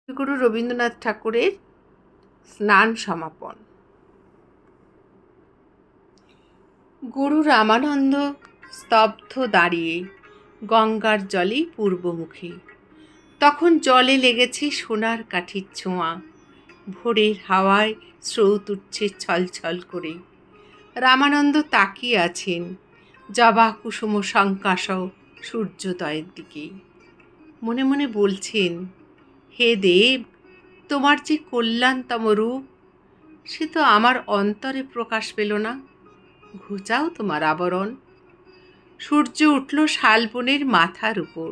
কবিগুরু রবীন্দ্রনাথ ঠাকুরের স্নান সমাপন। গুরু রামানন্দ স্তব্ধ দাঁড়িয়ে গঙ্গার জলে পূর্বমুখী। তখন জলে লেগেছে সোনার কাঠির ছোঁয়া, ভোরের হাওয়ায় স্রোত উঠছে ছলছল করে। রামানন্দ তাকিয়ে আছেন জবা কুসুম সংকাশ সূর্যোদয়ের দিকে। মনে মনে বলছেন, হে দেব, তোমার যে কল্যাণতম রূপ, সে তো আমার অন্তরে প্রকাশ পেল না। ঘুচাও তোমার আবরণ। সূর্য উঠল শালবনের মাথার উপর,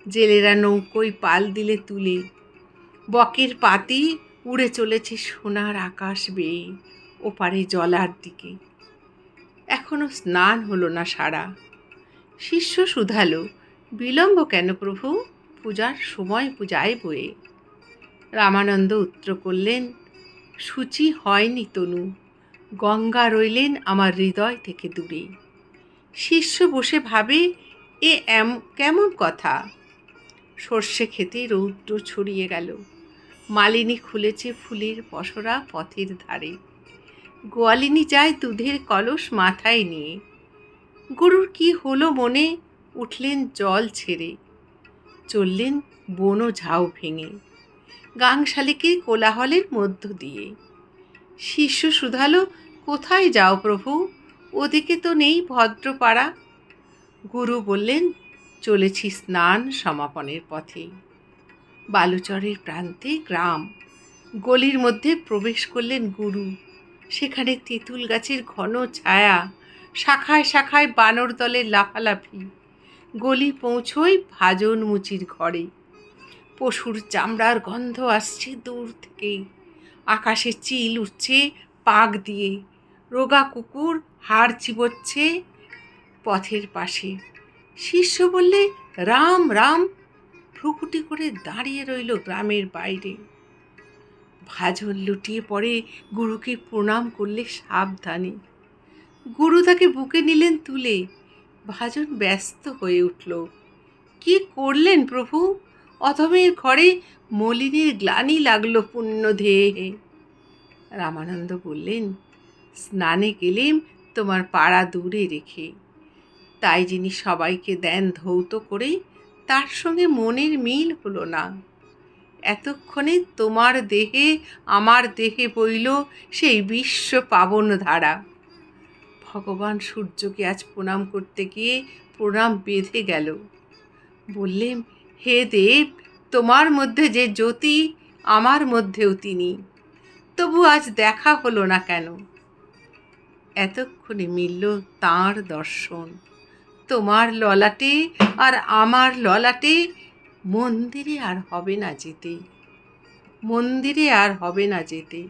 জেলেরা নৌকোয় পাল দিলে তুলে। বকের পাতি উড়ে চলেছে সোনার আকাশ বেয়ে ওপারে জলার দিকে। এখনো স্নান হলো না সারা। শিষ্য শুধালো, বিলম্ব কেন প্রভু? পূজার সময় পূজায় বয়ে। রামানন্দ উত্তর করলেন, সূচি হয়নি তনু, গঙ্গা রইলেন আমার হৃদয় থেকে দূরে। শিষ্য বসে ভাবে, এ কেমন কথা? সর্ষে খেতে রৌদ্র ছড়িয়ে গেল, মালিনী খুলেছে ফুলের পসরা পথের ধারে। গোয়ালিনী যায় দুধের কলস মাথায় নিয়ে। গুরুর কি হলো মনে? উঠলেন জল ছেড়ে, চললেন বন ঝাউ ভেঙে গাংশালিকে কোলাহলের মধ্য দিয়ে। শিষ্য শুধালো, কোথায় যাও প্রভু? ওদিকে তো নেই ভদ্রপাড়া। গুরু বললেন, চলেছি স্নান সমাপনের পথে। বালুচরের প্রান্তে গ্রাম। গলির মধ্যে প্রবেশ করলেন গুরু। সেখানে তেঁতুল গাছের ঘন ছায়া, শাখায় শাখায় বানর দলের লাফালাফি। গলি পৌঁছই ভাজন মুচির ঘরে। পশুর চামড়ার গন্ধ আসছে দূর থেকে। আকাশে চিল উঠছে পাক দিয়ে। রোগা কুকুর হাড় চিবোচ্ছে পথের পাশে। শিষ্য বললে, রাম রাম। ভ্রুকুটি করে দাঁড়িয়ে রইল গ্রামের বাইরে। ভাজন লুটিয়ে পড়ে গুরুকে প্রণাম করলে সাবধানে। গুরু তাকে বুকে নিলেন তুলে। ভাজন ব্যস্ত হয়ে উঠল, কি করলেন প্রভু? অধমের ঘরে মলিনীর গ্লানি লাগলো পুণ্য ধেয়ে। রামানন্দ বললেন, স্নানে গেলেম তোমার পাড়া দূরে রেখে। তাই যিনি সবাইকে দেন ধৌত করে, তার সঙ্গে মনের মিল হলো না। এতক্ষণে তোমার দেহে আমার দেহে বইল সেই বিশ্ব পাবন ধারা। ভগবান সূর্যকে আজ প্রণাম করতে গিয়ে প্রণাম বেঁধে গেল। বললেন, হে দেব, তোমার মধ্যে যে জ্যোতি, আমার মধ্যেও তিনি। তবু আজ দেখা হলো না কেন? এতক্ষণে মিলল তাঁর দর্শন। তোমার ললাটে আর আমার ললাটে। মন্দিরে আর হবে না যেতে, মন্দিরে আর হবে না যেতে।